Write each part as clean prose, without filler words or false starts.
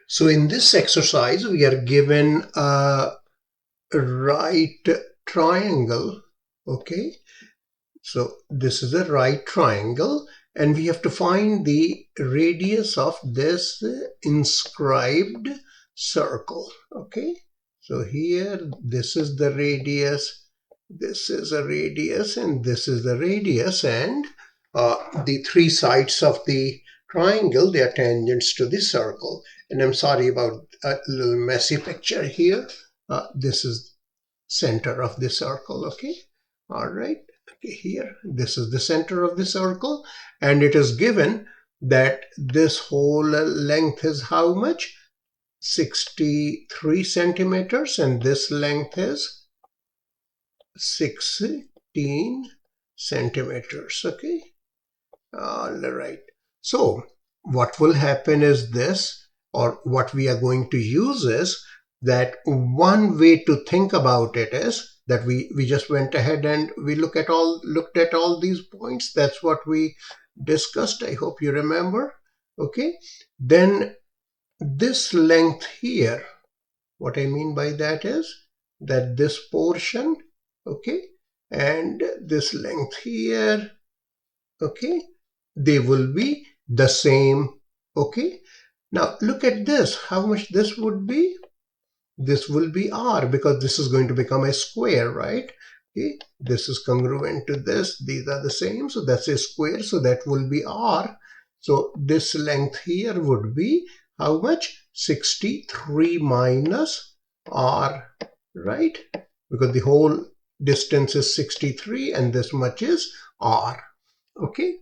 So in this exercise, we are given a right triangle. Okay, so this is a right triangle, and we have to find the radius of this inscribed circle. Okay, so here this is the radius, this is a radius, and this is the radius, and the three sides of the triangle, they are tangents to the circle. And I'm sorry about a little messy picture here. This is center of the circle. Okay, all right. Okay, here this is the center of the circle, and it is given that this whole length is how much? 63 centimeters, and this length is 16 centimeters. Okay, all right. So what will happen is this, or what we are going to use is that one way to think about it is that we just went ahead and we looked at all these points. That's what we discussed. I hope you remember. Okay, then this length here, what I mean by that is that this portion, okay, and this length here, okay, they will be the same. Okay, now look at this, how much this would be. This will be r, because this is going to become a square, right? Okay, this is congruent to this, these are the same, so that's a square, so that will be r. So this length here would be how much? 63 minus r, right? Because the whole distance is 63 and this much is r. Okay,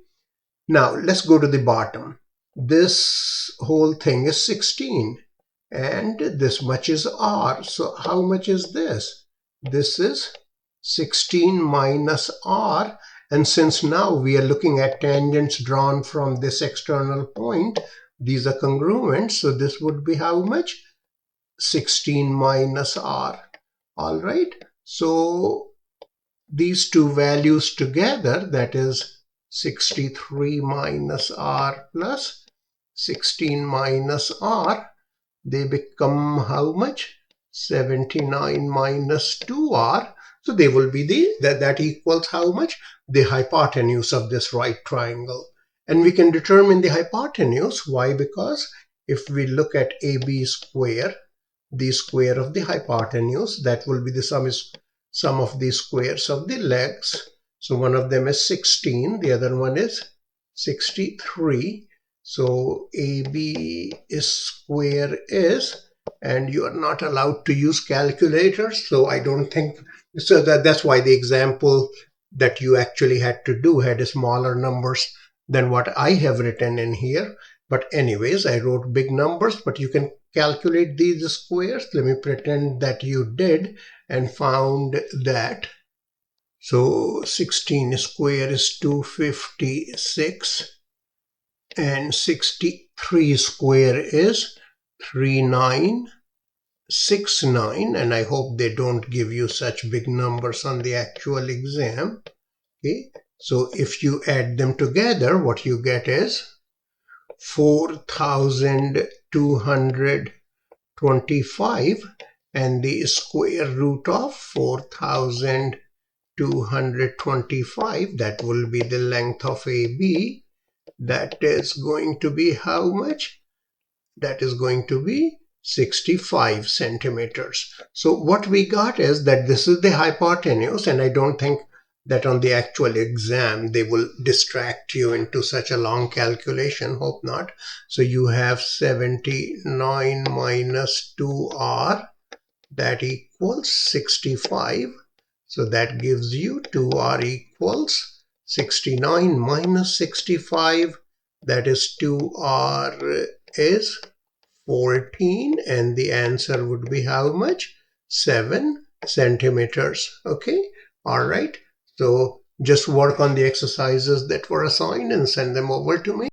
now let's go to the bottom. This whole thing is 16 and this much is r. So how much is this? This is 16 minus r, and since now we are looking at tangents drawn from this external point, these are congruent, so this would be how much? 16 minus r. All right, so these two values together, that is 63 minus r plus 16 minus r, they become how much? 79 minus 2r. So they will be that equals how much? The hypotenuse of this right triangle. And we can determine the hypotenuse. Why? Because if we look at AB square, the square of the hypotenuse, that will be the sum of the squares of the legs. So one of them is 16, the other one is 63. So AB square is, and you are not allowed to use calculators, so I don't think, so that's why the example that you actually had to do had smaller numbers than what I have written in here. But anyways, I wrote big numbers, but you can calculate these squares. Let me pretend that you did and found that. So 16 square is 256. And 63 square is 3969, and I hope they don't give you such big numbers on the actual exam. Okay, so if you add them together, what you get is 4225, and the square root of 4225, that will be the length of AB. That is going to be how much? That is going to be 65 centimeters. So what we got is that this is the hypotenuse, and I don't think that on the actual exam they will distract you into such a long calculation. Hope not. So you have 79 minus 2r, that equals 65. So that gives you 2r equals 69 minus 65, that is 2r is 14, and the answer would be how much? 7 centimeters. Okay, all right. So just work on the exercises that were assigned and send them over to me.